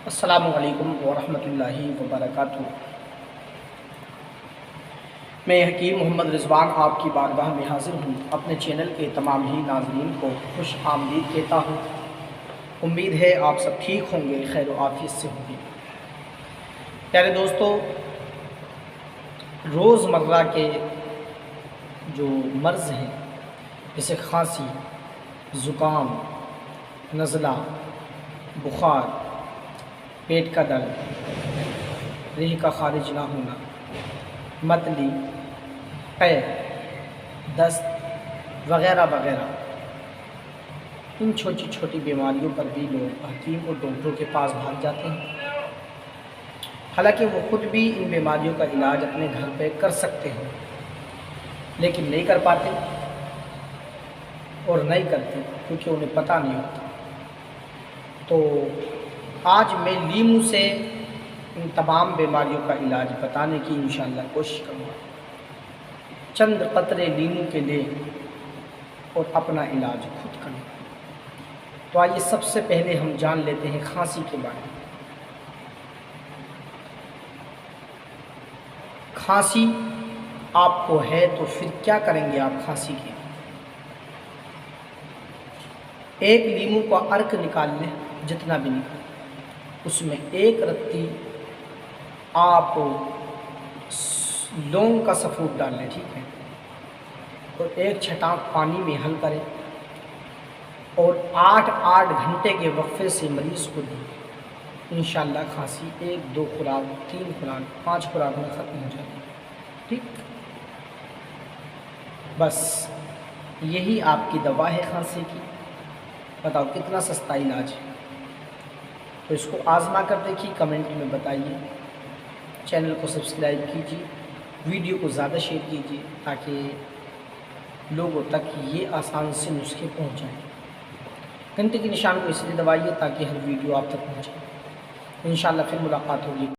السلام علیکم ورحمۃ اللہ وبرکاتہ۔ میں حکیم محمد رضوان آپ کی بارگاہ میں حاضر ہوں۔ اپنے چینل کے تمام ہی ناظرین کو خوش آمدید کہتا ہوں۔ امید ہے آپ سب ٹھیک ہوں گے، خیر و عافیت سے ہوں گے۔ پیارے دوستو، روز مرہ کے جو مرض ہیں جیسے کھانسی، زکام، نزلہ، بخار، پیٹ کا درد، ریح کا خارج نہ ہونا، متلی، قے، دست وغیرہ وغیرہ، ان چھوٹی چھوٹی بیماریوں پر بھی لوگ حکیم اور ڈاکٹروں کے پاس بھاگ جاتے ہیں، حالانکہ وہ خود بھی ان بیماریوں کا علاج اپنے گھر پہ کر سکتے ہیں، لیکن نہیں کر پاتے اور نہیں کرتے کیونکہ انہیں پتہ نہیں ہوتا۔ تو آج میں لیمو سے ان تمام بیماریوں کا علاج بتانے کی انشاءاللہ کوشش کروں گا۔ چند قطرے لیمو کے لیں اور اپنا علاج خود کریں۔ تو آئیے سب سے پہلے ہم جان لیتے ہیں کھانسی کے بارے میں۔ کھانسی آپ کو ہے تو پھر کیا کریں گے آپ کھانسی کے؟ ایک لیمو کا عرق نکال لیں، جتنا بھی نکال، اس میں ایک رتی آپ لونگ کا سفود ڈال لیں، ٹھیک ہے، اور ایک چھٹانک پانی میں حل کریں اور 8 گھنٹے کے وقفے سے مریض کو دیں۔ انشاءاللہ کھانسی 1، 2 خوراک، 3 خوراک، 5 خوراک میں ختم ہو جائے گی، ٹھیک۔ بس یہی آپ کی دوا ہے کھانسی کی۔ بتاؤ کتنا سستا علاج ہے۔ تو اس کو آزما کر دیکھیے، کمنٹ میں بتائیے، چینل کو سبسکرائب کیجیے، ویڈیو کو زیادہ شیئر کیجیے تاکہ لوگوں تک یہ آسان سے نسخے پہنچ جائیں۔ گھنٹے کے نشان کو اس لیے دبائیے تاکہ ہر ویڈیو آپ تک پہنچے۔ انشاءاللہ پھر ملاقات ہوگی۔